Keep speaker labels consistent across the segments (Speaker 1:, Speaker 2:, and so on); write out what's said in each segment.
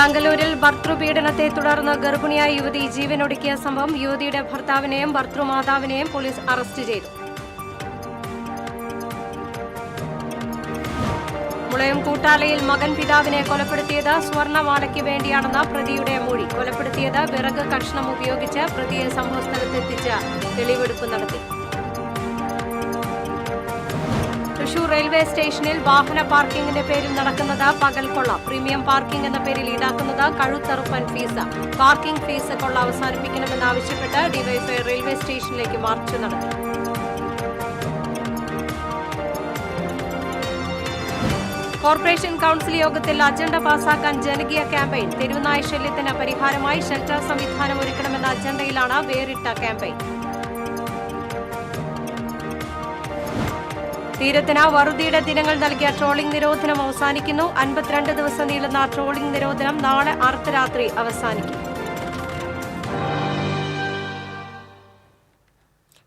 Speaker 1: വെള്ളാങ്കല്ലൂരിൽ ഭർതൃപീഡനത്തെ തുടർന്ന് ഗർഭിണിയായ യുവതി ജീവനൊടുക്കിയ സംഭവം യുവതിയുടെ ഭർത്താവിനെയും ഭർതൃമാതാവിനെയും പോലീസ് അറസ്റ്റ് ചെയ്തു. മുളയം കൂട്ടാലയിൽ മകൻ പിതാവിനെ കൊലപ്പെടുത്തിയത് സ്വർണമാലയ്ക്ക് വേണ്ടിയാണെന്ന പ്രതിയുടെ മൊഴി. കൊലപ്പെടുത്തിയത് വിറക് കഷ്ണം ഉപയോഗിച്ച് പ്രതിയെ സംഭവസ്ഥലത്തെത്തിച്ച് തെളിവെടുപ്പ് നടത്തി. തൃശൂർ റെയിൽവേ സ്റ്റേഷനിൽ വാഹന പാർക്കിംഗിന്റെ പേരിൽ നടക്കുന്നത് പകൽക്കൊള്ള. പ്രീമിയം പാർക്കിംഗ് എന്ന പേരിൽ ഈടാക്കുന്നത് കഴുത്തറുപ്പൻ ഫീസ്. പാർക്കിംഗ് ഫീസ് കൊള്ള അവസാനിപ്പിക്കണമെന്നാവശ്യപ്പെട്ട് ഡിവൈഎഫ്ഐ റെയിൽവേ സ്റ്റേഷനിലേക്ക് മാർച്ച് നടത്തി. കോർപ്പറേഷൻ കൌൺസിൽ യോഗത്തിൽ അജണ്ട പാസാക്കാൻ ജനകീയ ക്യാമ്പയിൻ. തെരുവുനായ ശല്യത്തിന് പരിഹാരമായി ഷെൽട്ടർ സംവിധാനം ഒരുക്കണമെന്ന അജണ്ടയിലാണ് വേറിട്ട ക്യാമ്പയിൻ. തീരത്തിന് വറുതിയുടെ ദിനങ്ങൾ നൽകിയ ട്രോളിംഗ് നിരോധനം അവസാനിക്കുന്നു. 52 ദിവസം നീളുന്ന ട്രോളിംഗ് നിരോധനം നാളെ അർദ്ധരാത്രി അവസാനിക്കും.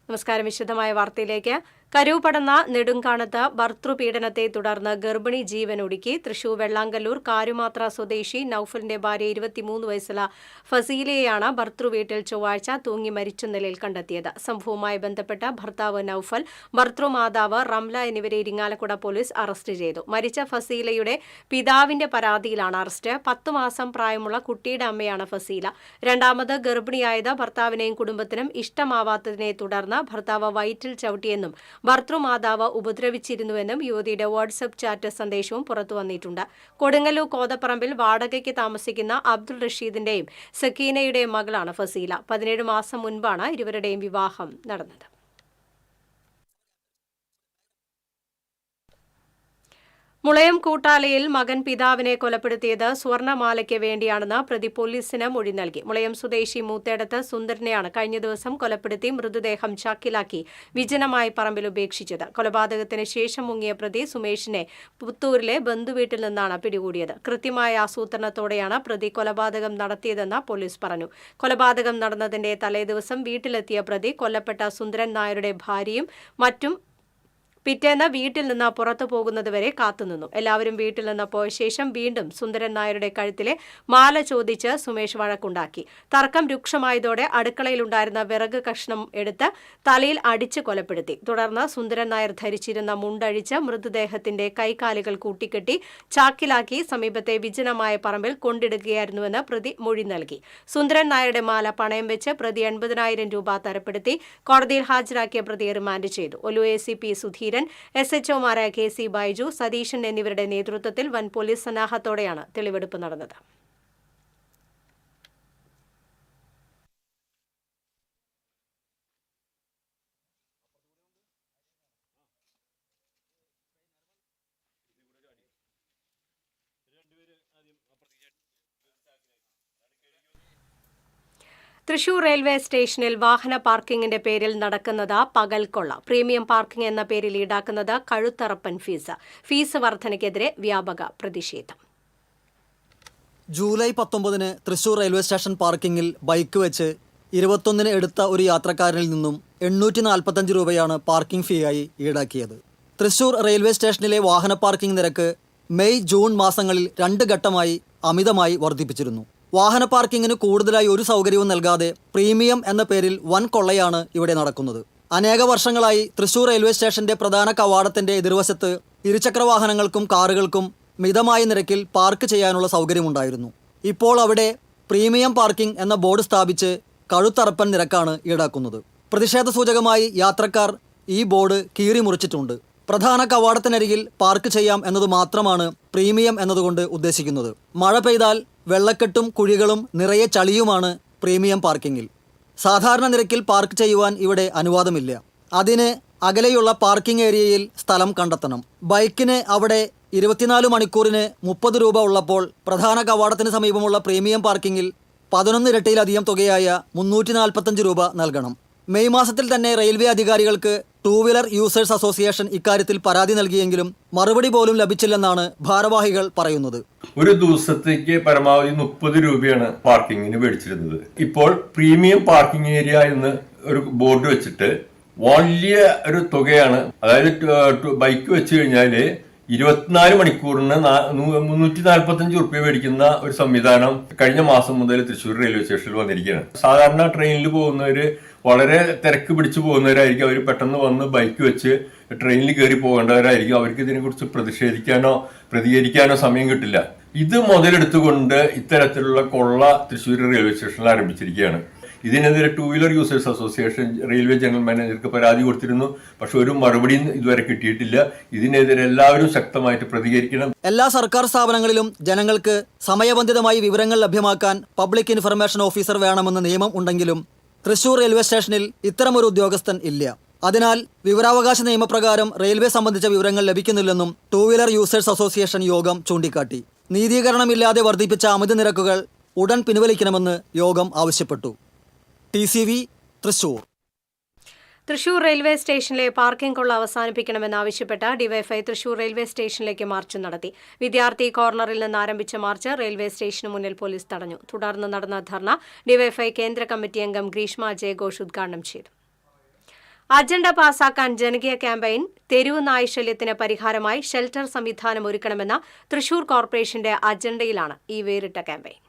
Speaker 1: നമസ്കാരം. വിശദമായ വാർത്തയിലേക്ക്. കരൂപടന്ന നെടുങ്കാണത്ത് ഭർതൃപീഡനത്തെ തുടർന്ന് ഗർഭിണി ജീവനൊടുക്കി. തൃശൂർ വെള്ളാങ്കല്ലൂർ കാരുമാത്ര സ്വദേശി നൌഫലിന്റെ ഭാര്യ 23 വയസ്സുള്ള ഫസീലയെയാണ് ഭർതൃവീട്ടിൽ ചൊവ്വാഴ്ച തൂങ്ങി മരിച്ച നിലയിൽ കണ്ടെത്തിയത്. സംഭവവുമായി ബന്ധപ്പെട്ട ഭർത്താവ് നൌഫൽ, ഭർതൃമാതാവ് റംല എന്നിവരെ ഇരിങ്ങാലക്കുട പോലീസ് അറസ്റ്റ് ചെയ്തു. മരിച്ച ഫസീലയുടെ പിതാവിന്റെ പരാതിയിലാണ് അറസ്റ്റ്. 10 മാസം പ്രായമുള്ള കുട്ടിയുടെ അമ്മയാണ് ഫസീല. രണ്ടാമത് ഗർഭിണിയായത് ഭർത്താവിനെയും കുടുംബത്തിനും ഇഷ്ടമാവാത്തതിനെ തുടർന്ന് ഭർത്താവ് വയറ്റിൽ ചവിട്ടിയെന്നും ഭർതൃമാതാവ് ഉപദ്രവിച്ചിരുന്നുവെന്നും യുവതിയുടെ വാട്സ്ആപ്പ് ചാറ്റ് സന്ദേശവും പുറത്തുവന്നിട്ടുണ്ട്. കൊടുങ്ങല്ലൂർ കോതപ്പറമ്പിൽ വാടകയ്ക്ക് താമസിക്കുന്ന അബ്ദുൾ റഷീദിന്റെയും സക്കീനയുടെയും മകളാണ് ഫസീല. 17 മാസം മുൻപാണ് ഇരുവരുടെയും വിവാഹം നടന്നത്. മുളയം കൂട്ടാലയിൽ മകൻ പിതാവിനെ കൊലപ്പെടുത്തിയത് സ്വർണമാലയ്ക്ക് വേണ്ടിയാണെന്ന് പ്രതി പോലീസിന് മൊഴി നൽകി. മുളയം സ്വദേശി മൂത്തേടത്ത് സുന്ദരനെയാണ് കഴിഞ്ഞ ദിവസം കൊലപ്പെടുത്തി മൃതദേഹം ചാക്കിലാക്കി വിജനമായ പറമ്പിൽ ഉപേക്ഷിച്ചത്. കൊലപാതകത്തിന് ശേഷം മുങ്ങിയ പ്രതി സുമേഷിനെ പുത്തൂരിലെ ബന്ധുവീട്ടിൽ നിന്നാണ് പിടികൂടിയത്. കൃത്യമായ ആസൂത്രണത്തോടെയാണ് പ്രതി കൊലപാതകം നടത്തിയതെന്ന് പോലീസ് പറഞ്ഞു. കൊലപാതകം നടന്നതിന്റെ തലേദിവസം വീട്ടിലെത്തിയ പ്രതി കൊല്ലപ്പെട്ട സുന്ദരൻ നായരുടെ ഭാര്യയും മറ്റും പിറ്റേന്ന് വീട്ടിൽ നിന്ന് പുറത്തു പോകുന്നതുവരെ കാത്തുനിന്നു. എല്ലാവരും വീട്ടിൽ നിന്ന് പോയ ശേഷം വീണ്ടും സുന്ദരൻ നായരുടെ കഴുത്തിലെ മാല ചോദിച്ച് സുമേഷ് വഴക്കുണ്ടാക്കി. തർക്കം രൂക്ഷമായതോടെ അടുക്കളയിലുണ്ടായിരുന്ന വിറക് കഷ്ണം എടുത്ത് തലയിൽ അടിച്ച് കൊലപ്പെടുത്തി. തുടർന്ന് സുന്ദരൻ നായർ ധരിച്ചിരുന്ന മുണ്ടഴിച്ച് മൃതദേഹത്തിന്റെ കൈകാലുകൾ കൂട്ടിക്കെട്ടി ചാക്കിലാക്കി സമീപത്തെ വിജനമായ പറമ്പിൽ കൊണ്ടിടുകയായിരുന്നുവെന്ന് പ്രതി മൊഴി നൽകി. സുന്ദരൻ നായരുടെ മാല പണയം വെച്ച് പ്രതി 80,000 രൂപ തരപ്പെടുത്തി കോടതിയിൽ ഹാജരാക്കിയ പ്രതിയെ റിമാൻഡ് ചെയ്തു. ഒലു ACP സുധീരൻ, SHOമാരായ KC ബൈജു, സതീശൻ എന്നിവരുടെ നേതൃത്വത്തിൽ വൻ പോലീസ് സന്നാഹത്തോടെയാണ് തെളിവെടുപ്പ് നടന്നത്. തൃശൂർ റെയിൽവേ സ്റ്റേഷനിൽ വാഹന പാർക്കിംഗിന്റെ പേരിൽ നടക്കുന്നത് പകൽക്കൊള്ള. പ്രീമിയം പാർക്കിംഗ് എന്ന പേരിൽ ഈടാക്കുന്നത് കഴുത്തറപ്പൻ ഫീസ്. ഫീസ് വർധനയ്ക്കെതിരെ വ്യാപക പ്രതിഷേധം.
Speaker 2: ജൂലൈ 19 തൃശൂർ റെയിൽവേ സ്റ്റേഷൻ പാർക്കിംഗിൽ ബൈക്ക് വെച്ച് 21 എടുത്ത ഒരു യാത്രക്കാരനിൽ നിന്നും 845 രൂപയാണ് പാർക്കിംഗ് ഫീയായി ഈടാക്കിയത്. തൃശൂർ റെയിൽവേ സ്റ്റേഷനിലെ വാഹന പാർക്കിംഗ് നിരക്ക് മെയ് ജൂൺ മാസങ്ങളിൽ 2 ഘട്ടമായി അമിതമായി വർദ്ധിപ്പിച്ചിരുന്നു. വാഹന പാർക്കിങ്ങിന് കൂടുതലായി ഒരു സൗകര്യവും നൽകാതെ പ്രീമിയം എന്ന പേരിൽ വൻ കൊള്ളയാണ് ഇവിടെ നടക്കുന്നത്. അനേക വർഷങ്ങളായി തൃശൂർ റെയിൽവേ സ്റ്റേഷന്റെ പ്രധാന കവാടത്തിന്റെ എതിർവശത്ത് ഇരുചക്ര വാഹനങ്ങൾക്കും കാറുകൾക്കും മിതമായ നിരക്കിൽ പാർക്ക് ചെയ്യാനുള്ള സൗകര്യമുണ്ടായിരുന്നു. ഇപ്പോൾ അവിടെ പ്രീമിയം പാർക്കിംഗ് എന്ന ബോർഡ് സ്ഥാപിച്ച് കഴുത്തറപ്പൻ നിരക്കാണ് ഈടാക്കുന്നത്. പ്രതിഷേധ സൂചകമായി യാത്രക്കാർ ഈ ബോർഡ് കീറി മുറിച്ചിട്ടുണ്ട്. പ്രധാന കവാടത്തിനരികിൽ പാർക്ക് ചെയ്യാം എന്നത് മാത്രമാണ് പ്രീമിയം എന്നതുകൊണ്ട് ഉദ്ദേശിക്കുന്നത്. മഴ പെയ്താൽ വെള്ളക്കെട്ടും കുഴികളും നിറയെ ചളിയുമാണ് പ്രീമിയം പാർക്കിങ്ങിൽ. സാധാരണ നിരക്കിൽ പാർക്ക് ചെയ്യുവാൻ ഇവിടെ അനുവാദമില്ല. അതിന് അകലെയുള്ള പാർക്കിംഗ് ഏരിയയിൽ സ്ഥലം കണ്ടെത്തണം. ബൈക്കിന് അവിടെ 24 മണിക്കൂറിന് 30 രൂപ ഉള്ളപ്പോൾ പ്രധാന കവാടത്തിന് സമീപമുള്ള പ്രീമിയം പാർക്കിങ്ങിൽ 11 ഇരട്ടിയിലധികം തുകയായ 345 രൂപ നൽകണം. മെയ് മാസത്തിൽ തന്നെ റെയിൽവേ അധികാരികൾക്ക് 2 വീലർ യൂസേഴ്സ് അസോസിയേഷൻ ഇക്കാര്യത്തിൽ പരാതി നൽകിയെങ്കിലും മറുപടി പോലും ലഭിച്ചില്ലെന്നാണ് ഭാരവാഹികൾ പറയുന്നത്.
Speaker 3: ഒരു ദിവസത്തേക്ക് പരമാവധി 30 രൂപയാണ് പാർക്കിങ്ങിന് മേടിച്ചിരുന്നത്. ഇപ്പോൾ പ്രീമിയം പാർക്കിംഗ് ഏരിയ എന്ന് ഒരു ബോർഡ് വെച്ചിട്ട് വലിയ ഒരു തുകയാണ്. അതായത് ബൈക്ക് വെച്ച് കഴിഞ്ഞാല് 24 മണിക്കൂറിന് 345 റുപ്യ മേടിക്കുന്ന ഒരു സംവിധാനം കഴിഞ്ഞ മാസം മുതൽ തൃശ്ശൂർ റെയിൽവേ സ്റ്റേഷനിൽ വന്നിരിക്കുകയാണ്. സാധാരണ ട്രെയിനിൽ പോകുന്നവര് വളരെ തിരക്ക് പിടിച്ചു പോകുന്നവരായിരിക്കും. അവർ പെട്ടെന്ന് വന്ന് ബൈക്ക് വെച്ച് ട്രെയിനിൽ കയറി പോകേണ്ടവരായിരിക്കും. അവർക്ക് ഇതിനെക്കുറിച്ച് പ്രതികരിക്കാനോ സമയം കിട്ടില്ല. ഇത് മുതലെടുത്തുകൊണ്ട് ഇത്തരത്തിലുള്ള കൊള്ള തൃശ്ശൂർ റെയിൽവേ സ്റ്റേഷനിൽ ആരംഭിച്ചിരിക്കുകയാണ്. ഇതിനെതിരെ 2 wheeler users association railway general മാനേജർക്ക് പരാതി കൊടുത്തിരുന്നു. പക്ഷെ ഒരു മറുപടിയും ഇതുവരെ കിട്ടിയിട്ടില്ല. ഇതിനെതിരെ എല്ലാവരും ശക്തമായിട്ട് പ്രതികരിക്കണം.
Speaker 2: എല്ലാ സർക്കാർ സ്ഥാപനങ്ങളിലും ജനങ്ങൾക്ക് സമയബന്ധിതമായി വിവരങ്ങൾ ലഭ്യമാക്കാൻ പബ്ലിക് ഇൻഫർമേഷൻ ഓഫീസർ വേണമെന്ന് നിയമം ഉണ്ടെങ്കിലും തൃശൂർ റെയിൽവേ സ്റ്റേഷനിൽ ഇത്തരമൊരു ഉദ്യോഗസ്ഥൻ ഇല്ല. അതിനാൽ വിവരാവകാശ നിയമപ്രകാരം റെയിൽവേ സംബന്ധിച്ച വിവരങ്ങൾ ലഭിക്കുന്നില്ലെന്നും 2 വീലർ യൂസേഴ്സ് അസോസിയേഷൻ യോഗം ചൂണ്ടിക്കാട്ടി. നീതീകരണമില്ലാതെ വർദ്ധിപ്പിച്ച അമിത നിരക്കുകൾ ഉടൻ പിൻവലിക്കണമെന്ന് യോഗം ആവശ്യപ്പെട്ടു. TCV തൃശൂർ.
Speaker 1: തൃശൂർ റെയിൽവേ സ്റ്റേഷനിലെ പാർക്കിംഗ് കൊള്ള അവസാനിപ്പിക്കണമെന്നാവശ്യപ്പെട്ട് ഡിവൈഎഫ്ഐ തൃശൂർ റെയിൽവേ സ്റ്റേഷനിലേക്ക് മാർച്ച് നടത്തി. വിദ്യാർത്ഥി കോർണറിൽ നിന്ന് ആരംഭിച്ച മാർച്ച് റെയിൽവേ സ്റ്റേഷന് മുന്നിൽ പോലീസ് തടഞ്ഞു. തുടർന്ന് നടന്ന ധർണ ഡിവൈഎഫ്ഐ കേന്ദ്ര കമ്മിറ്റി അംഗം ഗ്രീഷ്മ ജയഘോഷ് ഉദ്ഘാടനം ചെയ്തു. അജണ്ട പാസാക്കാൻ ജനകീയ ക്യാമ്പയിൻ. തെരുവ് നായ് ശല്യത്തിന് പരിഹാരമായി ഷെൽട്ടർ സംവിധാനം ഒരുക്കണമെന്ന തൃശൂർ കോർപ്പറേഷന്റെ അജണ്ടയിലാണ് ഈ വേറിട്ട ക്യാമ്പയിൻ.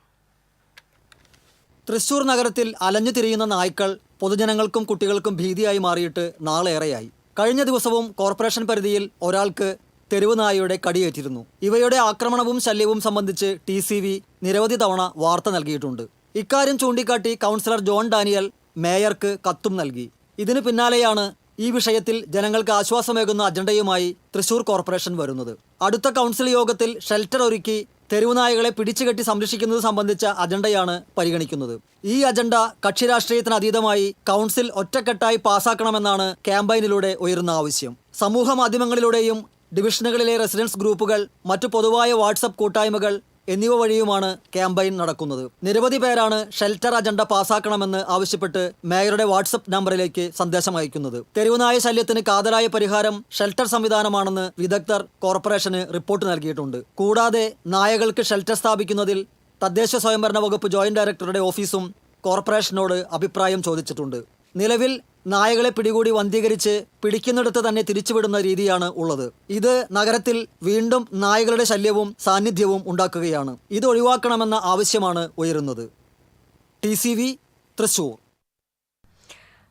Speaker 2: തൃശൂർ നഗരത്തിൽ അലഞ്ഞു തിരിയുന്ന നായ്ക്കൾ പൊതുജനങ്ങൾക്കും കുട്ടികൾക്കും ഭീതിയായി മാറിയിട്ട് നാളേറെയായി. കഴിഞ്ഞ ദിവസവും കോർപ്പറേഷൻ പരിധിയിൽ ഒരാൾക്ക് തെരുവ് നായയുടെ കടിയേറ്റിരുന്നു. ഇവയുടെ ആക്രമണവും ശല്യവും സംബന്ധിച്ച് TCV നിരവധി തവണ വാർത്ത നൽകിയിട്ടുണ്ട്. ഇക്കാര്യം ചൂണ്ടിക്കാട്ടി കൗൺസിലർ ജോൺ ഡാനിയൽ മേയർക്ക് കത്തും നൽകി. ഇതിനു പിന്നാലെയാണ് ഈ വിഷയത്തിൽ ജനങ്ങൾക്ക് ആശ്വാസമേകുന്ന അജണ്ടയുമായി തൃശൂർ കോർപ്പറേഷൻ വരുന്നത്. അടുത്ത കൗൺസിൽ യോഗത്തിൽ ഷെൽട്ടർ ഒരുക്കി തെരുവുനായകളെ പിടിച്ചുകെട്ടി സംരക്ഷിക്കുന്നത് സംബന്ധിച്ച അജണ്ടയാണ് പരിഗണിക്കുന്നത്. ഈ അജണ്ട കക്ഷി രാഷ്ട്രീയത്തിന് അതീതമായി കൗൺസിൽ ഒറ്റക്കെട്ടായി പാസാക്കണമെന്നാണ് ക്യാമ്പയിനിലൂടെ ഉയരുന്ന ആവശ്യം. സമൂഹ മാധ്യമങ്ങളിലൂടെയും ഡിവിഷനുകളിലെ റെസിഡൻസ് ഗ്രൂപ്പുകൾ, മറ്റു പൊതുവായ വാട്സപ്പ് കൂട്ടായ്മകൾ എന്നിവ വഴിയുമാണ് ക്യാമ്പയിൻ നടക്കുന്നത്. നിരവധി പേരാണ് ഷെൽട്ടർ അജണ്ട പാസാക്കണമെന്ന് ആവശ്യപ്പെട്ട് മേയറുടെ വാട്സപ്പ് നമ്പറിലേക്ക് സന്ദേശം അയക്കുന്നത്. തെരുവുനായ ശല്യത്തിന് കാതലായ പരിഹാരം ഷെൽട്ടർ സംവിധാനമാണെന്ന് വിദഗ്ധർ കോർപ്പറേഷന് റിപ്പോർട്ട് നൽകിയിട്ടുണ്ട്. കൂടാതെ നായകൾക്ക് ഷെൽട്ടർ സ്ഥാപിക്കുന്നതിൽ തദ്ദേശ സ്വയംഭരണ വകുപ്പ് ജോയിന്റ് ഡയറക്ടറുടെ ഓഫീസും കോർപ്പറേഷനോട് അഭിപ്രായം ചോദിച്ചിട്ടുണ്ട്. നിലവിൽ നായകളെ പിടികൂടി വന്ധീകരിച്ച് പിടിക്കുന്നിടത്ത് തന്നെ തിരിച്ചുവിടുന്ന രീതിയാണ് ഉള്ളത്. ഇത് നഗരത്തിൽ വീണ്ടും നായകളുടെ ശല്യവും സാന്നിധ്യവും ഉണ്ടാക്കുകയാണ്. ഇത് ഒഴിവാക്കണമെന്ന ആവശ്യമാണ് ഉയരുന്നത്. TCV തൃശൂർ.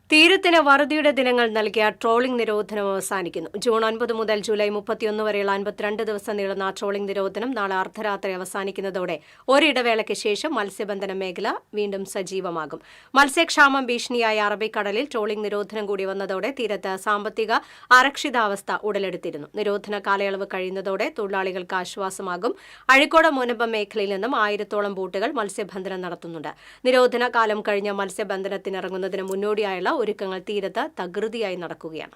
Speaker 1: തീരത്തിന് വറുതിയുടെ ദിനങ്ങൾ നൽകിയ ട്രോളിംഗ് നിരോധനം അവസാനിക്കുന്നു. ജൂൺ 9 മുതൽ ജൂലൈ 31 വരെയുള്ള 52 ദിവസം നീളുന്ന ട്രോളിംഗ് നിരോധനം നാളെ അർദ്ധരാത്രി അവസാനിക്കുന്നതോടെ ഒരിടവേളയ്ക്ക് ശേഷം മത്സ്യബന്ധന മേഖല വീണ്ടും സജീവമാകും. മത്സ്യക്ഷാമം ഭീഷണിയായ അറബിക്കടലിൽ ട്രോളിംഗ് നിരോധനം കൂടി വന്നതോടെ തീരത്ത് സാമ്പത്തിക അരക്ഷിതാവസ്ഥ ഉടലെടുത്തിരുന്നു. നിരോധന കാലയളവ് കഴിയുന്നതോടെ തൊഴിലാളികൾക്ക് ആശ്വാസമാകും. അഴീക്കോട് മുനമ്പം മേഖലയിൽ നിന്നും 1000-ഓളം ബോട്ടുകൾ മത്സ്യബന്ധനം നടത്തുന്നുണ്ട്. നിരോധന കാലം കഴിഞ്ഞ മത്സ്യബന്ധനത്തിനിറങ്ങുന്നതിന് മുന്നോടിയായുള്ള ഒരുക്കങ്ങൾ തീരത്ത് തകൃതിയായി നടക്കുകയാണ്.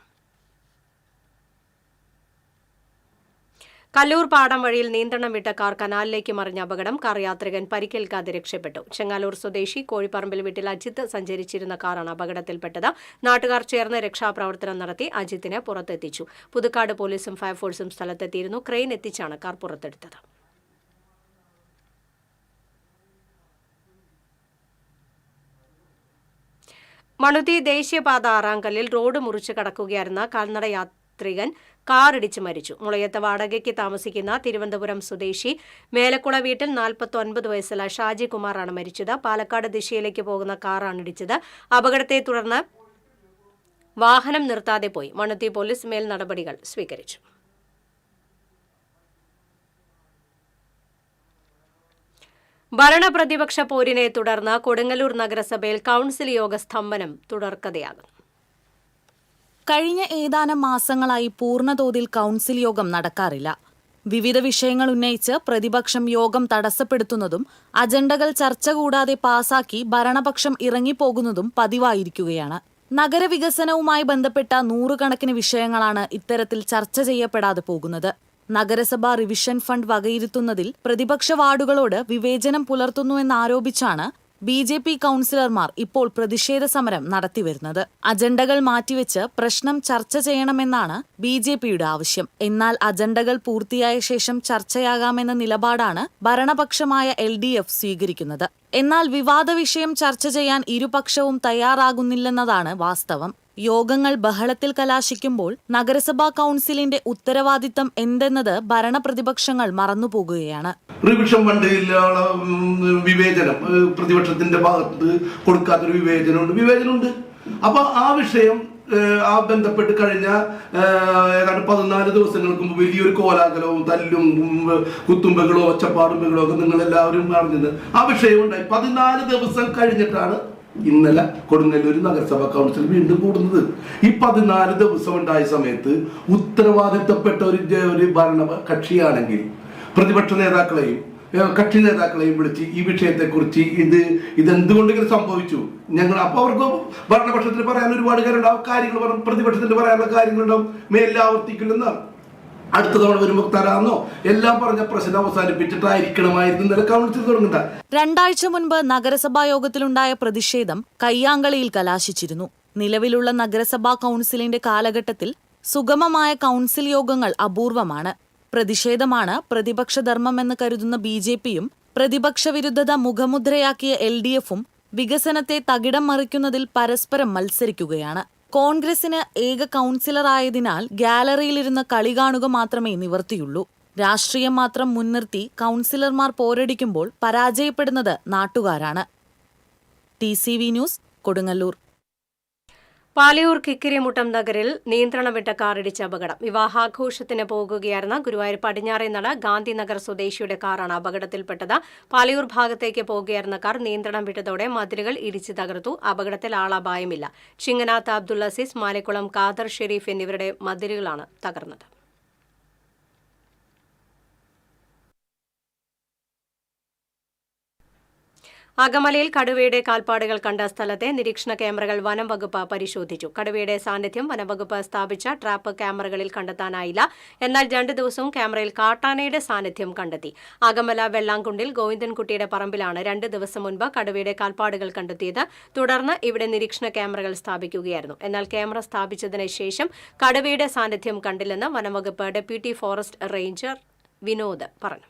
Speaker 1: കല്ലൂർ പാടം വഴിയിൽ നിയന്ത്രണം വിട്ട കാർ കനാലിലേക്ക് മറിഞ്ഞ അപകടം. കാർ യാത്രികൻ പരിക്കേൽക്കാതെ രക്ഷപ്പെട്ടു. ചെങ്ങാലൂർ സ്വദേശി കോഴിപ്പറമ്പിൽ വീട്ടിൽ അജിത്ത് സഞ്ചരിച്ചിരുന്ന കാറാണ് അപകടത്തിൽപ്പെട്ടത്. നാട്ടുകാർ ചേർന്ന് രക്ഷാപ്രവർത്തനം നടത്തി അജിത്തിനെ പുറത്തെത്തിച്ചു. പുതുക്കാട് പോലീസും ഫയർഫോഴ്സും സ്ഥലത്തെത്തിയിരുന്നു. Crane എത്തിച്ചാണ് car പുറത്തെടുത്തത്. മണുതി ദേശീയപാത 6-ാം കല്ലിൽ റോഡ് മുറിച്ച് കടക്കുകയായിരുന്ന കാൽനട യാത്രികൻ കാറിടിച്ച് മരിച്ചു. മുളയത്ത് വാടകയ്ക്ക് താമസിക്കുന്ന തിരുവനന്തപുരം സ്വദേശി മേലക്കുള വീട്ടിൽ 49 വയസ്സുള്ള ഷാജി കുമാറാണ് മരിച്ചത്. പാലക്കാട് ദിശയിലേക്ക് പോകുന്ന കാറാണ് ഇടിച്ചത്. അപകടത്തെ തുടർന്ന് വാഹനം നിർത്താതെ പോയി. മണുതി പോലീസ് മേൽ നടപടികൾ സ്വീകരിച്ചു. ഭരണപ്രതിപക്ഷ പോരിനെ തുടർന്ന് കൊടുങ്ങല്ലൂർ നഗരസഭയിൽ കൗൺസിൽ യോഗ സ്തംഭനം തുടർക്കഥയാകുന്നു.
Speaker 4: കഴിഞ്ഞ ഏതാനും മാസങ്ങളായി പൂർണ്ണതോതിൽ കൗൺസിൽ യോഗം നടക്കാറില്ല. വിവിധ വിഷയങ്ങൾ ഉന്നയിച്ച് പ്രതിപക്ഷം യോഗം തടസ്സപ്പെടുത്തുന്നതും അജണ്ടകൾ ചർച്ച കൂടാതെ പാസാക്കി ഭരണപക്ഷം ഇറങ്ങിപ്പോകുന്നതും പതിവായിരിക്കുകയാണ്. നഗരവികസനവുമായി ബന്ധപ്പെട്ട 100 കണക്കിന് വിഷയങ്ങളാണ് ഇത്തരത്തിൽ ചർച്ച ചെയ്യപ്പെടാതെ പോകുന്നത്. നഗരസഭാ റിവിഷൻ ഫണ്ട് വകയിരുത്തുന്നതിൽ പ്രതിപക്ഷ വാർഡുകളോട് വിവേചനം പുലർത്തുന്നുവെന്നാരോപിച്ചാണ് BJP കൗൺസിലർമാർ ഇപ്പോൾ പ്രതിഷേധ സമരം നടത്തിവരുന്നത്. അജണ്ടകൾ മാറ്റിവെച്ച് പ്രശ്നം ചർച്ച ചെയ്യണമെന്നാണ് BJPയുടെ ആവശ്യം. എന്നാൽ അജണ്ടകൾ പൂർത്തിയായ ശേഷം ചർച്ചയാകാമെന്ന നിലപാടാണ് ഭരണപക്ഷമായ LDF സ്വീകരിക്കുന്നത്. എന്നാൽ വിവാദ വിഷയം ചർച്ച ചെയ്യാൻ ഇരുപക്ഷവും തയ്യാറാകുന്നില്ലെന്നതാണ് വാസ്തവം. യോഗങ്ങൾ ബഹളത്തിൽ കലാശിക്കുമ്പോൾ നഗരസഭാ കൗൺസിലിന്റെ ഉത്തരവാദിത്തം എന്തെന്നത് ഭരണപ്രതിപക്ഷങ്ങൾ മറന്നുപോകുകയാണ്.
Speaker 5: റിവിഷൻ ഫണ്ടിലുള്ള വിവേചനം, പ്രതിപക്ഷത്തിന്റെ ഭാഗത്ത് കൊടുക്കാത്തൊരു വിവേചനമുണ്ട്. അപ്പൊ ആ വിഷയം ബന്ധപ്പെട്ട് കഴിഞ്ഞ ഏതാണ്ട് 14 ദിവസങ്ങൾക്ക് മുമ്പ് വലിയൊരു കോലാഹലവും തല്ലും കുത്തുമ്പകളോ ഒച്ചപ്പാടുമ്പകളോ ഒക്കെ നിങ്ങൾ എല്ലാവരും അറിഞ്ഞത് ആ വിഷയം ഉണ്ടായി. 14 ദിവസം കഴിഞ്ഞിട്ടാണ് ഇന്നലെ കൊടുങ്ങല്ലൂർ നഗരസഭാ കൗൺസിൽ വീണ്ടും കൂടുന്നത്. ഈ 14 ദിവസം ഉണ്ടായ സമയത്ത് ഉത്തരവാദിത്തപ്പെട്ട ഒരു ഭരണ കക്ഷിയാണെങ്കിൽ പ്രതിപക്ഷ നേതാക്കളെയും കക്ഷി നേതാക്കളെയും വിളിച്ച് ഈ വിഷയത്തെക്കുറിച്ച് ഇതെന്തുകൊണ്ട് ഇങ്ങനെ സംഭവിച്ചു, ഞങ്ങൾ അപ്പോൾ അവർക്ക് ഭരണപക്ഷത്തിന് പറയാൻ ഒരുപാട് കാര്യങ്ങൾ പ്രതിപക്ഷത്തിന് പറയാനുള്ള കാര്യങ്ങളുണ്ടാവും, മേലിൽ ആവർത്തിക്കില്ലെന്നാണ്. അടുത്ത തവണ വരുമ്പോൾ തരാന്നോ എല്ലാം പറഞ്ഞ പ്രശ്നം അവസാനിപ്പിച്ചിട്ടായിരിക്കണമായിരുന്നു ഇന്നലെ കൗൺസിൽ തുടങ്ങണ്ട.
Speaker 4: 2 ആഴ്ച മുൻപ് നഗരസഭാ യോഗത്തിലുണ്ടായ പ്രതിഷേധം കയ്യാങ്കളിയിൽ കലാശിച്ചിരുന്നു. നിലവിലുള്ള നഗരസഭാ കൗൺസിലിന്റെ കാലഘട്ടത്തിൽ സുഗമമായ കൗൺസിൽ യോഗങ്ങൾ അപൂർവമാണ്. പ്രതിഷേധമാണ് പ്രതിപക്ഷ ധർമ്മമെന്ന് കരുതുന്ന BJPയും പ്രതിപക്ഷ വിരുദ്ധത മുഖമുദ്രയാക്കിയ LDFും വികസനത്തെ തകിടം മറിക്കുന്നതിൽ പരസ്പരം മത്സരിക്കുകയാണ്. കോൺഗ്രസിന് ഏക കൗൺസിലറായതിനാൽ ഗാലറിയിലിരുന്ന് കളി കാണുക മാത്രമേ നിവർത്തിയുള്ളൂ. രാഷ്ട്രീയം മാത്രം മുൻനിർത്തി കൗൺസിലർമാർ പോരടിക്കുമ്പോൾ പരാജയപ്പെടുന്നത് നാട്ടുകാരാണ്. TCV news, Kodungallur.
Speaker 1: പാലയൂർ കിക്കിരിമുട്ടം നഗരിൽ നിയന്ത്രണം വിട്ട കാറിടിച്ച അപകടം. വിവാഹാഘോഷത്തിന് പോകുകയായിരുന്ന ഗുരുവായൂർ പടിഞ്ഞാറേനട ഗാന്ധിനഗർ സ്വദേശിയുടെ കാറാണ് അപകടത്തിൽപ്പെട്ടത്. പാലയൂർ ഭാഗത്തേക്ക് പോകുകയായിരുന്ന കാർ നിയന്ത്രണം വിട്ടതോടെ മതിലുകൾ ഇടിച്ചു തകർത്തു. അപകടത്തിൽ ആളപായമില്ല. ചിങ്ങനാത്ത് അബ്ദുൽ അസീസ്, മാലിക്കുളം ഖാദർ ഷെരീഫ് എന്നിവരുടെ മതിലുകളാണ് തകർന്നത്. അകമലയിൽ കടുവയുടെ കാൽപ്പാടുകൾ കണ്ട സ്ഥലത്തെ നിരീക്ഷണ ക്യാമറകൾ വനം വകുപ്പ് പരിശോധിച്ചു. കടുവയുടെ സാന്നിധ്യം വനംവകുപ്പ് സ്ഥാപിച്ച ട്രാപ്പ് ക്യാമറകളിൽ കണ്ടെത്താനായില്ല. എന്നാൽ 2 ദിവസവും ക്യാമറയിൽ കാട്ടാനയുടെ സാന്നിധ്യം കണ്ടെത്തി. അകമല വെള്ളാംകുണ്ടിൽ ഗോവിന്ദൻകുട്ടിയുടെ പറമ്പിലാണ് 2 ദിവസം മുൻപ് കടുവയുടെ കാൽപ്പാടുകൾ കണ്ടെത്തിയത്. തുടർന്ന് ഇവിടെ നിരീക്ഷണ ക്യാമറകൾ സ്ഥാപിക്കുകയായിരുന്നു. എന്നാൽ ക്യാമറ സ്ഥാപിച്ചതിന് ശേഷം കടുവയുടെ സാന്നിധ്യം കണ്ടില്ലെന്ന് വനംവകുപ്പ് ഡെപ്യൂട്ടി ഫോറസ്റ്റ് റേഞ്ചർ വിനോദ് പറഞ്ഞു.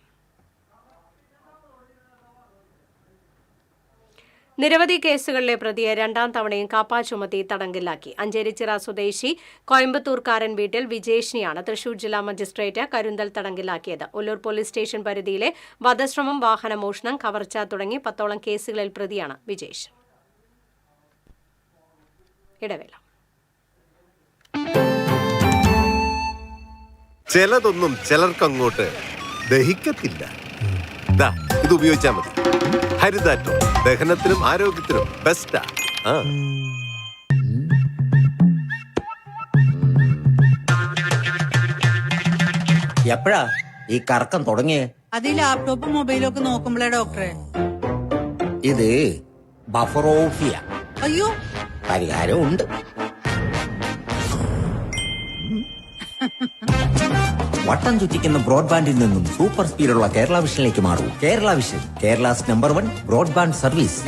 Speaker 1: നിരവധി കേസുകളിലെ പ്രതിയെ 2ാം തവണയും കാപ്പ ചുമത്തി തടങ്കലിലാക്കി. അഞ്ചേരിച്ചിറ സ്വദേശി കോയമ്പത്തൂർക്കാരൻ വീട്ടിൽ വിജേഷിനെയാണ് തൃശൂർ ജില്ലാ മജിസ്ട്രേറ്റ് കരുന്തൽ തടങ്കലിലാക്കിയത്. ഒല്ലൂർ പോലീസ് സ്റ്റേഷൻ പരിധിയിലെ വധശ്രമം, വാഹനമോഷണം, കവർച്ച തുടങ്ങി 10ഓളം കേസുകളിൽ പ്രതിയാണ് വിജേഷ്. ഇടവേള.
Speaker 6: ചിലതൊന്നും ചിലർക്കങ്ങോട്ട് ദഹിക്കത്തില്ല. ഇത് ഉപയോഗിച്ചാൽ മതി. ഹരിതാറ്റോ ദഹനത്തിനും ആരോഗ്യത്തിനും ബെസ്റ്റാ.
Speaker 7: എപ്പോഴാ ഈ കറക്കം തുടങ്ങിയേ?
Speaker 8: അത് ഈ ലാപ്ടോപ്പും മൊബൈലും ഒക്കെ നോക്കുമ്പോഴേ ഡോക്ടറെ.
Speaker 7: ഇത് ബഫറോഫിയ.
Speaker 8: അയ്യോ,
Speaker 7: പരിഹാരം ഉണ്ട്. വട്ടം ചുറ്റിക്കുന്ന ബ്രോഡ്ബാൻഡിൽ നിന്നും സൂപ്പർ സ്പീഡുള്ള കേരള വിഷനിലേക്ക് മാറൂ. Kerala vision, Kerala's number 1 broadband service.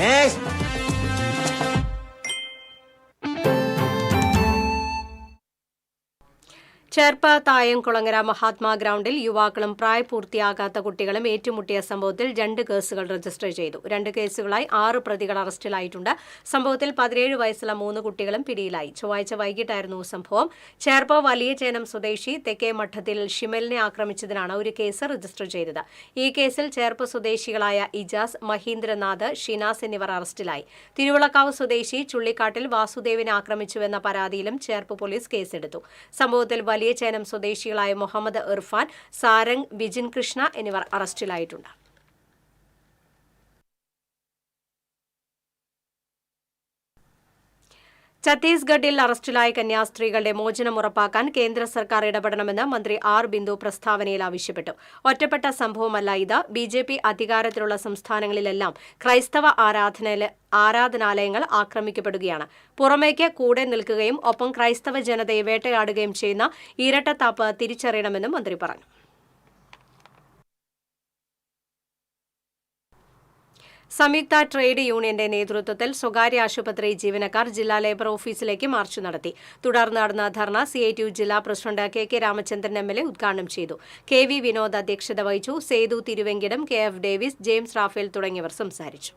Speaker 1: Cherpu Thayamkulangara Mahatma ഗ്രൗണ്ടിൽ യുവാക്കളും പ്രായപൂർത്തിയാകാത്ത കുട്ടികളും ഏറ്റുമുട്ടിയ സംഭവത്തിൽ 2 കേസുകൾ രജിസ്റ്റർ ചെയ്തു. 2 കേസുകളായി 6 പ്രതികൾ അറസ്റ്റിലായിട്ടുണ്ട്. സംഭവത്തിൽ 17 വയസ്സുള്ള 3 കുട്ടികളും പിടിയിലായി. ചൊവ്വാഴ്ച വൈകിട്ടായിരുന്നു സംഭവം. ചേർപ്പ് വലിയചേനം സ്വദേശി തെക്കേ മഠത്തിൽ ഷിമലിനെ ആക്രമിച്ചതിനാണ് ഒരു കേസ് രജിസ്റ്റർ ചെയ്തത്. ഈ കേസിൽ ചേർപ്പ് സ്വദേശികളായ ഇജാസ്, മഹീന്ദ്രനാഥ്, ഷിനാസ് എന്നിവർ അറസ്റ്റിലായി. തിരുവിളക്കാവ് സ്വദേശി ചുള്ളിക്കാട്ടിൽ വാസുദേവിനെ ആക്രമിച്ചുവെന്ന പരാതിയിലും ചേർപ്പ് പോലീസ് കേസെടുത്തു. സംഭവത്തിൽ വലിയചേനം സ്വദേശികളായ മുഹമ്മദ് ഇർഫാൻ, സാരംഗ്, വിജിൻ കൃഷ്ണ എന്നിവർ അറസ്റ്റിലായിട്ടുണ്ട്. ഛത്തീസ്ഗഡിൽ അറസ്റ്റിലായ കന്യാസ്ത്രീകളുടെ മോചനം ഉറപ്പാക്കാൻ കേന്ദ്ര സർക്കാർ ഇടപെടണമെന്ന് മന്ത്രി ആർ ബിന്ദു പ്രസ്താവനയിൽ ആവശ്യപ്പെട്ടു. ഒറ്റപ്പെട്ട സംഭവമല്ല ഇത്. BJP അധികാരത്തിലുള്ള സംസ്ഥാനങ്ങളിലെല്ലാം ക്രൈസ്തവ ആരാധനാലയങ്ങൾ ആക്രമിക്കപ്പെടുകയാണ്. പുറമേക്ക് കൂടെ നിൽക്കുകയും ഒപ്പം ക്രൈസ്തവ ജനതയെ വേട്ടയാടുകയും ചെയ്യുന്ന ഇരട്ടത്താപ്പ് തിരിച്ചറിയണമെന്നും മന്ത്രി പറഞ്ഞു. സംയുക്ത ട്രേഡ് യൂണിയന്റെ നേതൃത്വത്തിൽ സ്വകാര്യ ആശുപത്രി ജീവനക്കാർ ജില്ലാ ലേബർ ഓഫീസിലേക്ക് മാർച്ച് നടത്തി. തുടർന്ന് നടന്ന ധർണ CITU ജില്ലാ പ്രസിഡന്റ് KK രാമചന്ദ്രൻ MLA ഉദ്ഘാടനം ചെയ്തു. KV വിനോദ് അധ്യക്ഷത വഹിച്ചു. Sethu Thiruvenkidam, KF Davis, James Raphael തുടങ്ങിയവർ സംസാരിച്ചു.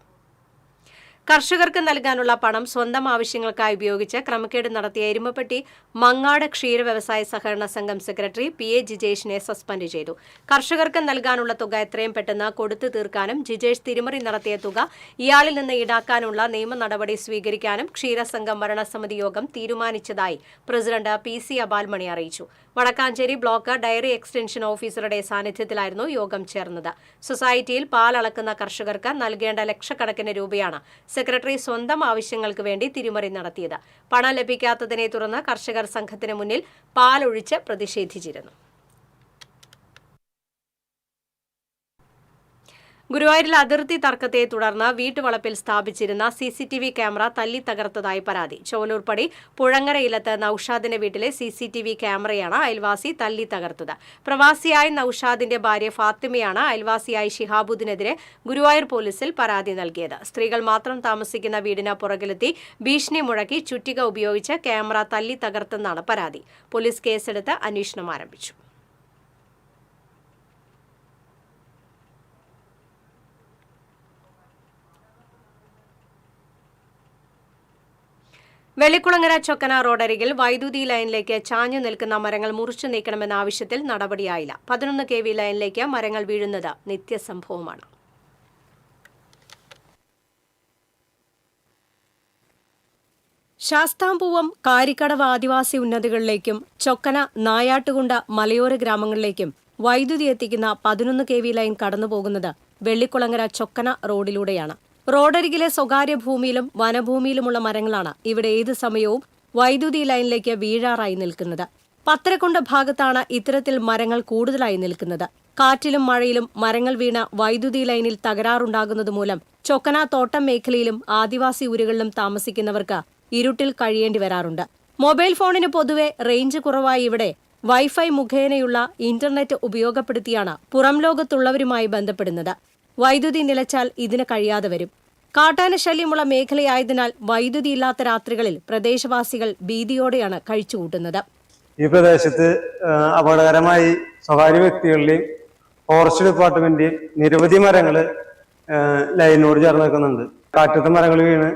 Speaker 1: കർഷകർക്ക് നൽകാനുള്ള പണം സ്വന്തം ആവശ്യങ്ങൾക്കായി ഉപയോഗിച്ച് ക്രമക്കേട് നടത്തിയ എരുമപ്പെട്ടി മങ്ങാട് ക്ഷീര വ്യവസായ സഹകരണ സംഘം സെക്രട്ടറി PA ജിജേഷിനെ സസ്പെൻഡ് ചെയ്തു. കർഷകർക്ക് നൽകാനുള്ള തുക എത്രയും പെട്ടെന്ന് കൊടുത്തു തീർക്കാനും ജിജേഷ് തിരിമറി നടത്തിയ തുക ഇയാളിൽ നിന്ന് ഈടാക്കാനുള്ള നിയമ നടപടി സ്വീകരിക്കാനും ക്ഷീരസംഘം ഭരണസമിതി യോഗം തീരുമാനിച്ചതായി പ്രസിഡന്റ് PC അബാൽമണി അറിയിച്ചു. വടക്കാഞ്ചേരി ബ്ലോക്ക് ഡയറി എക്സ്റ്റൻഷൻ ഓഫീസറുടെ സാന്നിധ്യത്തിലായിരുന്നു യോഗം ചേർന്നത്. സൊസൈറ്റിയിൽ പാൽ അളക്കുന്ന കർഷകർക്ക് നൽകേണ്ട ലക്ഷക്കണക്കിന് രൂപയാണ് സെക്രട്ടറി സ്വന്തം ആവശ്യങ്ങൾക്ക് വേണ്ടി തിരിമറി നടത്തിയത്. പണം ലഭിക്കാത്തതിനെ തുടർന്ന് കർഷകർ സംഘത്തിന് മുന്നിൽ പാലൊഴിച്ച് പ്രതിഷേധിച്ചിരുന്നു. ഗുരുവായൂരിൽ അതിർത്തി തർക്കത്തെ തുടർന്ന് വീട്ടുവളപ്പിൽ സ്ഥാപിച്ചിരുന്ന CCTV ക്യാമറ തല്ലി തകർത്തതായി പരാതി. ചോലൂർപ്പടി പുഴങ്ങരയിലത്ത് നൌഷാദിന്റെ വീട്ടിലെ CCTV ക്യാമറയാണ് അയൽവാസി തല്ലി തകർത്തത്. പ്രവാസിയായ നൌഷാദിന്റെ ഭാര്യ ഫാത്തിമയാണ് അയൽവാസിയായ ഷിഹാബുദ്ദിനെതിരെ ഗുരുവായൂർ പോലീസിൽ പരാതി നൽകിയത്. സ്ത്രീകൾ മാത്രം താമസിക്കുന്ന വീടിന് പുറകിലെത്തി ഭീഷണി മുഴക്കി ചുറ്റിക ഉപയോഗിച്ച് ക്യാമറ തല്ലി തകർത്തെന്നാണ് പരാതി. പോലീസ് കേസെടുത്ത് അന്വേഷണം ആരംഭിച്ചു. വെള്ളിക്കുളങ്ങര ചൊക്കന റോഡരികിൽ വൈദ്യുതി ലൈനിലേക്ക് ചാഞ്ഞു നിൽക്കുന്ന മരങ്ങൾ മുറിച്ചു നീക്കണമെന്ന ആവശ്യത്തിൽ നടപടിയായില്ല. 11 kV ലൈനിലേക്ക് മരങ്ങൾ വീഴുന്നത് നിത്യസംഭവമാണ്. ശാസ്താംപൂവം കാരിക്കടവ് ആദിവാസി ഉന്നതികളിലേക്കും ചൊക്കന നായാട്ടുകുണ്ട മലയോര ഗ്രാമങ്ങളിലേക്കും വൈദ്യുതി എത്തിക്കുന്ന 11 kV ലൈൻ കടന്നുപോകുന്നത് വെള്ളിക്കുളങ്ങര ചൊക്കന റോഡിലൂടെയാണ്. റോഡരികിലെ സ്വകാര്യ ഭൂമിയിലും വനഭൂമിയിലുമുള്ള മരങ്ങളാണ് ഇവിടെ ഏതു സമയവും വൈദ്യുതി ലൈനിലേക്ക് വീഴാറായി നിൽക്കുന്നത്. പത്തരക്കുണ്ട് ഭാഗത്താണ് ഇത്തരത്തിൽ മരങ്ങൾ കൂടുതലായി നിൽക്കുന്നത്. കാറ്റിലും മഴയിലും മരങ്ങൾ വീണ വൈദ്യുതി ലൈനിൽ തകരാറുണ്ടാകുന്നതുമൂലം ചൊക്കന തോട്ടം മേഖലയിലും ആദിവാസി ഊരുകളിലും താമസിക്കുന്നവർക്ക് ഇരുട്ടിൽ കഴിയേണ്ടി വരാറുണ്ട്. മൊബൈൽ ഫോണിന് പൊതുവെ റേഞ്ച് കുറവായി ഇവിടെ വൈഫൈ മുഖേനയുള്ള ഇന്റർനെറ്റ് ഉപയോഗപ്പെടുത്തിയാണ് പുറം ലോകത്തുള്ളവരുമായി ബന്ധപ്പെടുന്നത്. വൈദ്യുതി നിലച്ചാൽ ഇതിന് കഴിയാതെ വരും. കാട്ടാന ശല്യമുള്ള മേഖലയായതിനാൽ വൈദ്യുതി ഇല്ലാത്ത രാത്രികളിൽ പ്രദേശവാസികൾ ഭീതിയോടെയാണ് കഴിച്ചുകൂട്ടുന്നത്.
Speaker 9: ഈ പ്രദേശത്ത് അപകടകരമായി സ്വകാര്യ വ്യക്തികളുടെയും ഫോറസ്റ്റ് ഡിപ്പാർട്ട്മെന്റിന്റെയും നിരവധി മരങ്ങൾ ലൈനിനോട് ചേർന്ന് നിൽക്കുന്നുണ്ട്. കാറ്റത്തെ മരങ്ങൾ വീണ്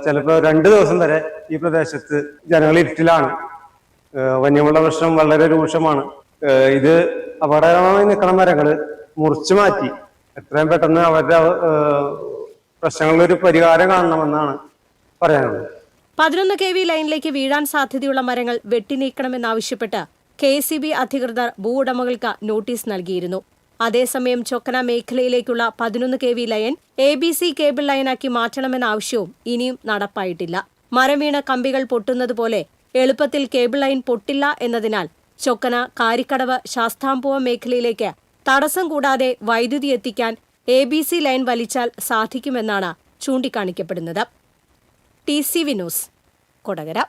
Speaker 9: ചിലപ്പോൾ 2 ദിവസം വരെ ഈ പ്രദേശത്ത് ജനങ്ങൾ ഇരുട്ടിലാണ്. വന്യമൃഗ പ്രശ്നം വളരെ രൂക്ഷമാണ്. ഇത് അപകടകരമായി നിൽക്കുന്ന മരങ്ങൾ മുറിച്ചു മാറ്റി എത്രയും പെട്ടെന്ന് അവരുടെ പ്രശ്നങ്ങളിലൊരു പരിഹാരം കാണണമെന്നാണ് പറയാനുള്ളത്.
Speaker 1: 11 kV ലൈനിലേക്ക് വീഴാൻ സാധ്യതയുള്ള മരങ്ങൾ വെട്ടിനീക്കണമെന്നാവശ്യപ്പെട്ട് KCB അധികൃതർ ഭൂവുടമകൾക്ക് നോട്ടീസ് നൽകിയിരുന്നു. അതേസമയം ചൊക്കന മേഖലയിലേക്കുള്ള 11 kV ലൈൻ ABC കേബിൾ ലൈനാക്കി മാറ്റണമെന്ന ആവശ്യവും ഇനിയും നടപ്പായിട്ടില്ല. മരം വീണ കമ്പികൾ പൊട്ടുന്നതുപോലെ എളുപ്പത്തിൽ കേബിൾ ലൈൻ പൊട്ടില്ല എന്നതിനാൽ ചൊക്കന കാരിക്കടവ് ശാസ്താംപൂവം മേഖലയിലേക്ക് തടസ്സം കൂടാതെ വൈദ്യുതി എത്തിക്കാൻ ABC ലൈൻ വലിച്ചാൽ സാധിക്കുമെന്നാണ് ചൂണ്ടിക്കാണിക്കപ്പെടുന്നത്. TCV news, Kodakara.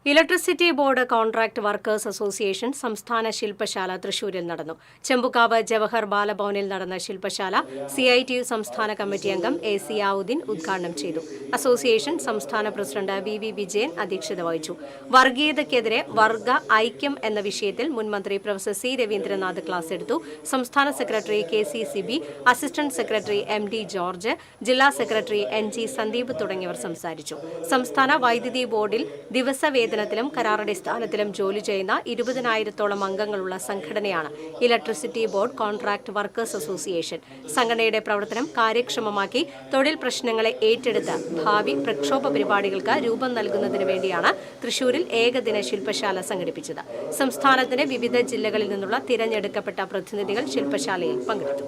Speaker 1: Electricity board contract workers association സംസ്ഥാന ശില്പശാല തൃശൂരിൽ നടന്നു. ചെമ്പുക്കാവ് ജവഹർ ബാലഭവനിൽ നടന്ന ശില്പശാല CITU സംസ്ഥാന കമ്മിറ്റി അംഗം AC യാവുദ്ദീൻ ഉദ്ഘാടനം ചെയ്തു. അസോസിയേഷൻ സംസ്ഥാന പ്രസിഡന്റ് VV വിജയൻ അധ്യക്ഷത വഹിച്ചു. വർഗീയതയ്ക്കെതിരെ വർഗ ഐക്യം എന്ന വിഷയത്തിൽ മുൻമന്ത്രി പ്രൊഫസർ C രവീന്ദ്രനാഥ് ക്ലാസ് എടുത്തു. സംസ്ഥാന secretary KC Sibi, assistant secretary MD George, ജില്ലാ സെക്രട്ടറി NG സന്ദീപ് തുടങ്ങിയവർ സംസാരിച്ചു. സംസ്ഥാന വൈദ്യുതി ബോർഡിൽ ദിവസവേതനത്തിലും കരാറടിസ്ഥാനത്തിലും ജോലി ചെയ്യുന്ന 20,000-ഓളം അംഗങ്ങളുള്ള സംഘടനയാണ് electricity board contract workers association. സംഘടനയുടെ പ്രവർത്തനം കാര്യക്ഷമമാക്കി തൊഴിൽ പ്രശ്നങ്ങളെ ഏറ്റെടുത്ത് ഭാവി പ്രക്ഷോഭ പരിപാടികൾക്ക് രൂപം നൽകുന്നതിന് വേണ്ടിയാണ് തൃശൂരിൽ ഏകദിന ശില്പശാല സംഘടിപ്പിച്ചത്. സംസ്ഥാനത്തിന്റെ വിവിധ ജില്ലകളിൽ നിന്നുള്ള തിരഞ്ഞെടുക്കപ്പെട്ട പ്രതിനിധികൾ ശില്പശാലയിൽ പങ്കെടുത്തു.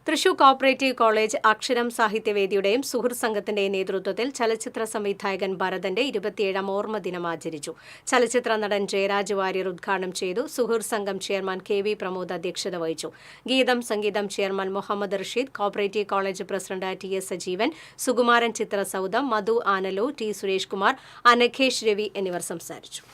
Speaker 1: തൃശൂർ കോഓപ്പറേറ്റീവ് കോളേജ് അക്ഷരം സാഹിത്യവേദിയുടെയും സുഹൃത്ത് സംഘത്തിന്റെയും നേതൃത്വത്തിൽ ചലച്ചിത്ര സംവിധായകൻ ഭരതന്റെ 27ാം ഓർമ്മ ദിനം ആചരിച്ചു. ചലച്ചിത്ര നടൻ ജയരാജ് വാര്യർ ഉദ്ഘാടനം ചെയ്തു. സുഹൃത്ത് സംഘം ചെയർമാൻ KV പ്രമോദ് അധ്യക്ഷത വഹിച്ചു. Geetham Sangeetham chairman Muhammad Rasheed, cooperative college president TS Sajeevan, Sukumaran Chithrasoudham, Madhu Analo, T Suresh Kumar, Anaghesh Ravi എന്നിവർ സംസാരിച്ചു.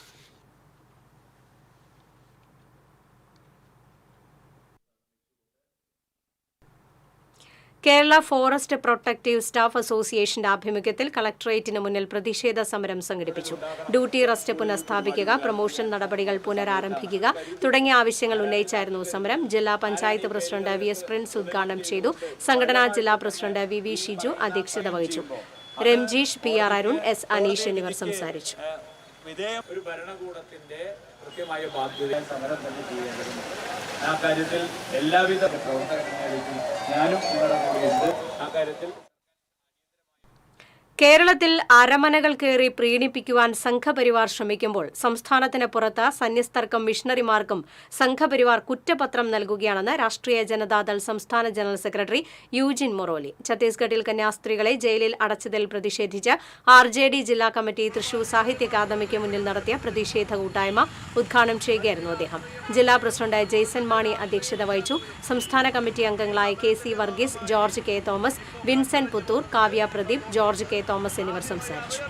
Speaker 1: കേരള ഫോറസ്റ്റ് പ്രൊട്ടക്റ്റീവ് സ്റ്റാഫ് അസോസിയേഷന്റെ ആഭിമുഖ്യത്തിൽ കളക്ടറേറ്റിന് മുന്നിൽ പ്രതിഷേധ സമരം സംഘടിപ്പിച്ചു. ഡ്യൂട്ടി റെസ്റ്റ് പുനഃസ്ഥാപിക്കുക, പ്രൊമോഷൻ നടപടികൾ പുനരാരംഭിക്കുക തുടങ്ങിയ ആവശ്യങ്ങൾ ഉന്നയിച്ചായിരുന്നു സമരം. ജില്ലാ പഞ്ചായത്ത് പ്രസിഡന്റ് VS പ്രിൻസ് ഉദ്ഘാടനം ചെയ്തു. സംഘടനാ ജില്ലാ പ്രസിഡന്റ് VV ഷിജു അധ്യക്ഷത വഹിച്ചു. രംജീഷ്, PR അരുൺ, S അനീഷ് എന്നിവർ സംസാരിച്ചു.
Speaker 10: ഒരു ഭരണകൂടത്തിന്റെ കൃത്യമായ ബാധ്യത സമരം തന്നെ ചെയ്യേണ്ടതുണ്ട്. ആ കാര്യത്തിൽ എല്ലാവിധ പ്രവർത്തകർക്കും ഞാനും നിങ്ങളുടെ കൂടെയുണ്ട്. ആ കാര്യത്തിൽ
Speaker 1: കേരളത്തിൽ അരമനകൾ കയറി പ്രീണിപ്പിക്കുവാൻ സംഘപരിവാർ ശ്രമിക്കുമ്പോൾ സംസ്ഥാനത്തിന് പുറത്ത് സന്യസ്തർക്കും മിഷണറിമാർക്കും സംഘപരിവാർ കുറ്റപത്രം നൽകുകയാണെന്ന് രാഷ്ട്രീയ ജനതാദൾ സംസ്ഥാന ജനറൽ സെക്രട്ടറി യൂജിൻ മൊറോലി. ഛത്തീസ്ഗഡിൽ കന്യാസ്ത്രീകളെ ജയിലിൽ അടച്ചതിൽ പ്രതിഷേധിച്ച് RJD ജില്ലാ കമ്മിറ്റി തൃശൂർ സാഹിത്യ അക്കാദമിക്ക് മുന്നിൽ നടത്തിയ പ്രതിഷേധ കൂട്ടായ്മ ഉദ്ഘാടനം ചെയ്യുകയായിരുന്നു അദ്ദേഹം. ജില്ലാ പ്രസിഡന്റ് ജെയ്സൺ മാണി അധ്യക്ഷത വഹിച്ചു. സംസ്ഥാന കമ്മിറ്റി അംഗങ്ങളായ KC Varghese, George K Thomas, Vincent Puthur, Kavya Pradeep, George K Thomas എന്നിവർ സംസാരിച്ചു.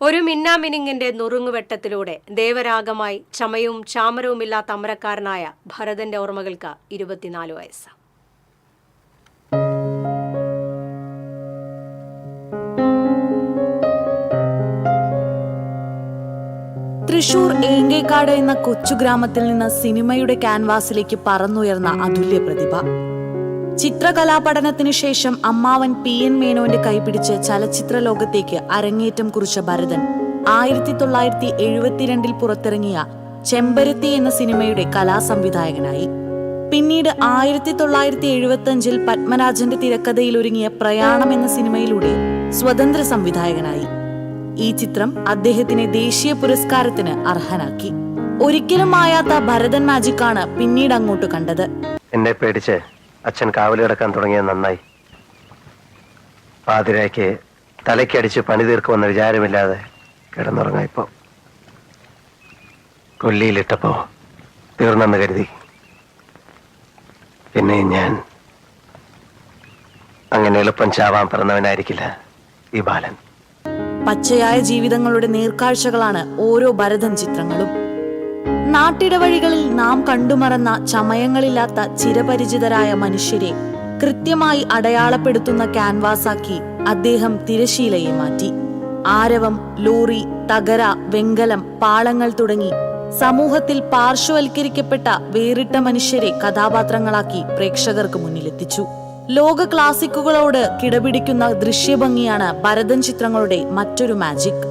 Speaker 1: ഒരു മിന്നാമിനിങ്ങിന്റെ നുറുങ്ങുവെട്ടത്തിലൂടെ ദേവരാഗമായി ചമയവും ചാമരവുമില്ലാത്ത അമരക്കാരനായ ഭരതന്റെ ഓർമ്മകൾക്ക് 24 വയസ്സ്.
Speaker 4: തൃശൂർ ഏങ്കേക്കാട് എന്ന കൊച്ചു ഗ്രാമത്തിൽ നിന്ന് സിനിമയുടെ ക്യാൻവാസിലേക്ക് പറന്നുയർന്ന അതുല്യ പ്രതിഭ. ചിത്രകലാപഠനത്തിനു ശേഷം അമ്മാവൻ PN മേനോന്റെ കൈപിടിച്ച് ചലച്ചിത്ര ലോകത്തേക്ക് അരങ്ങേറ്റം കുറിച്ച ഭരതൻ 1972 പുറത്തിറങ്ങിയ ചെമ്പരത്തി എന്ന സിനിമയുടെ കലാസംവിധായകനായി. പിന്നീട് 1975 പത്മരാജന്റെ തിരക്കഥയിലൊരുങ്ങിയ പ്രയാണം എന്ന സിനിമയിലൂടെ സ്വതന്ത്ര സംവിധായകനായി. ഈ ചിത്രം അദ്ദേഹത്തിനെ ദേശീയ പുരസ്കാരത്തിന് അർഹനാക്കി. ഒരിക്കലും മായാത്ത ഭരതൻ മാജിക്കാണ് പിന്നീട് അങ്ങോട്ട് കണ്ടത്.
Speaker 11: എന്നെ പേടിച്ച് അച്ഛൻ കാവൽ കിടക്കാൻ തുടങ്ങിയത് നന്നായി. പാതിരായ്ക്ക് തലയ്ക്കടിച്ച് പണി തീർക്കുമെന്ന വിചാരമില്ലാതെ കിടന്നുറങ്ങായിപ്പോ കൊല്ലിയിലിട്ടപ്പോ തീർന്നെന്ന് കരുതി. പിന്നെ ഞാൻ അങ്ങനെ എളുപ്പം ചാവാൻ പിറന്നവനായിരിക്കില്ല ഈ ബാലൻ.
Speaker 4: പച്ചയായ ജീവിതങ്ങളുടെ നേർക്കാഴ്ചകളാണ് ഓരോ ഭരതൻ ചിത്രങ്ങളും. നാട്ടിടവഴികളിൽ നാം കണ്ടുമറന്ന ചമയങ്ങളില്ലാത്ത ചിരപരിചിതരായ മനുഷ്യരെ കൃത്യമായി അടയാളപ്പെടുത്തുന്ന ക്യാൻവാസാക്കി അദ്ദേഹം തിരശീലയെ മാറ്റി. ആരവം, ലോറി, തകര, വെങ്കലം, പാളങ്ങൾ തുടങ്ങി സമൂഹത്തിൽ പാർശ്വവൽക്കരിക്കപ്പെട്ട വേറിട്ട മനുഷ്യരെ കഥാപാത്രങ്ങളാക്കി പ്രേക്ഷകർക്ക് മുന്നിലെത്തിച്ചു. ലോക ക്ലാസിക്കുകളോട് കിടപിടിക്കുന്ന ദൃശ്യഭംഗിയാണ് ഭരതൻ ചിത്രങ്ങളുടെ മറ്റൊരു മാജിക്.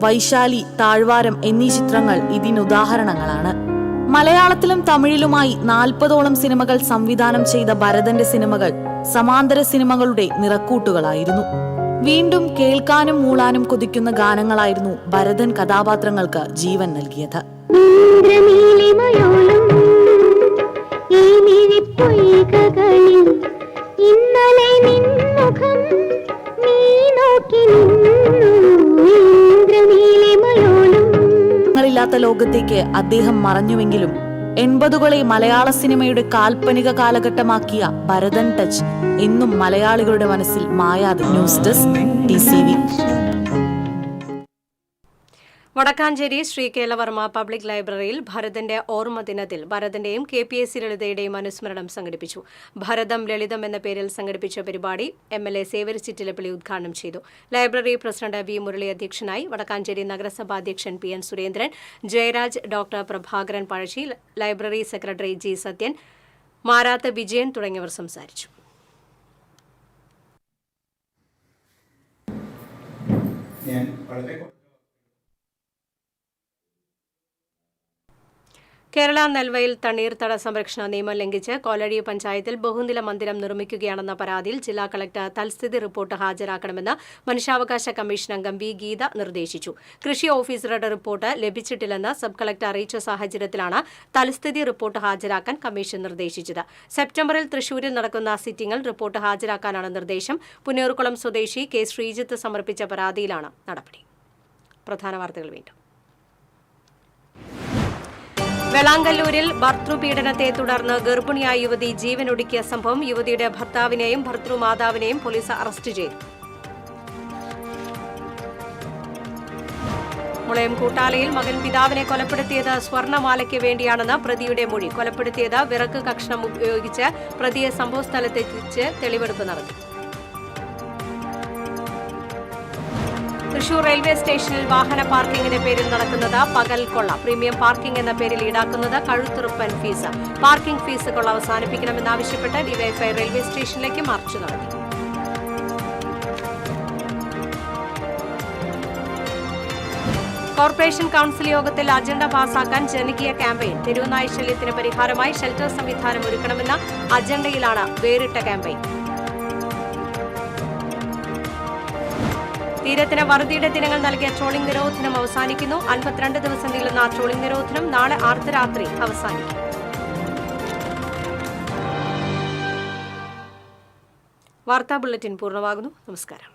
Speaker 4: വൈശാലി, താഴ്വാരം എന്നീ ചിത്രങ്ങൾ ഇതിനുദാഹരണങ്ങളാണ്. മലയാളത്തിലും തമിഴിലുമായി 40ഓളം സിനിമകൾ സംവിധാനം ചെയ്ത ഭരതന്റെ സിനിമകൾ സമാന്തര സിനിമകളുടെ നിറക്കൂട്ടുകളായിരുന്നു. വീണ്ടും കേൾക്കാനും മൂളാനും കൊതിക്കുന്ന ഗാനങ്ങളായിരുന്നു ഭരതൻ കഥാപാത്രങ്ങൾക്ക് ജീവൻ നൽകിയത്. ില്ലാത്ത ലോകത്തേക്ക് അദ്ദേഹം മറഞ്ഞുവെങ്കിലും 80കളെ മലയാള സിനിമയുടെ കാൽപ്പനിക കാലഘട്ടമാക്കിയ ഭരതൻ ടച്ച് എന്നും മലയാളികളുടെ മനസ്സിൽ മായാതെ. News desk TCV.
Speaker 1: Wadakkanchery Sree Kelavarma public ലൈബ്രറിയിൽ ഭരതന്റെ ഓർമ്മ ദിനത്തിൽ ഭരതന്റെയും KPSC ലളിതയുടെയും അനുസ്മരണം സംഘടിപ്പിച്ചു. ഭരതം ലളിതം എന്ന പേരിൽ സംഘടിപ്പിച്ച പരിപാടി MLA സേവരി ചിറ്റിലപ്പള്ളി ഉദ്ഘാടനം ചെയ്തു. ലൈബ്രറി പ്രസിഡന്റ് V മുരളി അധ്യക്ഷനായി. വടക്കാഞ്ചേരി നഗരസഭാ അധ്യക്ഷൻ PN Surendran, Jayaraj, doctor Prabhakaran Pazhassi, library secretary G Sathyan, Marath Vijayan തുടങ്ങിയവർ സംസാരിച്ചു. കേരള നെൽവയൽ തണ്ണീർത്തട സംരക്ഷണ നിയമം ലംഘിച്ച് കോലഴി പഞ്ചായത്തിൽ ബഹുനില മന്ദിരം നിർമ്മിക്കുകയാണെന്ന പരാതിയിൽ ജില്ലാ കളക്ടർ തൽസ്ഥിതി റിപ്പോർട്ട് ഹാജരാക്കണമെന്ന് മനുഷ്യാവകാശ കമ്മീഷൻ അംഗം V ഗീത നിർദ്ദേശിച്ചു. കൃഷി ഓഫീസറുടെ റിപ്പോർട്ട് ലഭിച്ചിട്ടില്ലെന്ന് സബ് കളക്ടർ അറിയിച്ച സാഹചര്യത്തിലാണ് തൽസ്ഥിതി റിപ്പോർട്ട് ഹാജരാക്കാൻ കമ്മീഷൻ നിർദ്ദേശിച്ചത്. സെപ്റ്റംബറിൽ തൃശൂരിൽ നടക്കുന്ന സിറ്റിംഗിൽ റിപ്പോർട്ട് ഹാജരാക്കാനാണ് നിർദ്ദേശം. പുന്നയൂർക്കുളം സ്വദേശി K ശ്രീജിത്ത് സമർപ്പിച്ച പരാതിയിലാണ് നടപടി. പ്രധാന വാർത്തകൾ വീണ്ടും. വെളാങ്കല്ലൂരിൽ ഭർതൃപീഡനത്തെ തുടർന്ന് ഗർഭിണിയായ യുവതി ജീവനൊടുക്കിയ സംഭവം. യുവതിയുടെ ഭർത്താവിനെയും ഭർതൃമാതാവിനെയും പോലീസ് അറസ്റ്റ് ചെയ്തു. മുളയം കൂട്ടാലയിൽ മകൻ പിതാവിനെ കൊലപ്പെടുത്തിയത് സ്വർണമാലയ്ക്ക് വേണ്ടിയാണെന്ന് പ്രതിയുടെ മൊഴി. കൊലപ്പെടുത്തിയത് വിറക് കഷ്ണം ഉപയോഗിച്ച് പ്രതിയെ സംഭവസ്ഥലത്തെത്തിച്ച് തെളിവെടുപ്പ് നടത്തി. തൃശൂർ റെയിൽവേ സ്റ്റേഷനിൽ വാഹന പാർക്കിംഗിന്റെ പേരിൽ നടക്കുന്നത് പകൽ കൊള്ള. പ്രീമിയം പാർക്കിംഗ് എന്ന പേരിൽ ഈടാക്കുന്നത് കഴുത്തുറുപ്പൻ ഫീസ്. പാർക്കിംഗ് ഫീസ് കൊള്ള അവസാനിപ്പിക്കണമെന്നാവശ്യപ്പെട്ട് ഡിവൈഎഫ്ഐ റെയിൽവേ സ്റ്റേഷനിലേക്ക് മാർച്ച് നടത്തി. കോർപ്പറേഷൻ കൌൺസിൽ യോഗത്തിൽ അജണ്ട പാസാക്കാൻ ജനകീയ ക്യാമ്പയിൻ. തെരുവുനായ ശല്യത്തിന് പരിഹാരമായി ഷെൽട്ടർ സംവിധാനം ഒരുക്കണമെന്ന അജണ്ടയിലാണ് വേറിട്ട ക്യാമ്പയിൻ. തീരത്തിന് വറുതിയുടെ ദിനങ്ങൾ നൽകിയ ട്രോളിംഗ് നിരോധനം അവസാനിക്കുന്നു. 52 ദിവസം നീളുന്ന ട്രോളിംഗ് നിരോധനം നാളെ അർദ്ധരാത്രി അവസാനിക്കും. വാർത്താ ബുള്ളറ്റിൻ പൂർണ്ണമാകുന്നു. നമസ്കാരം.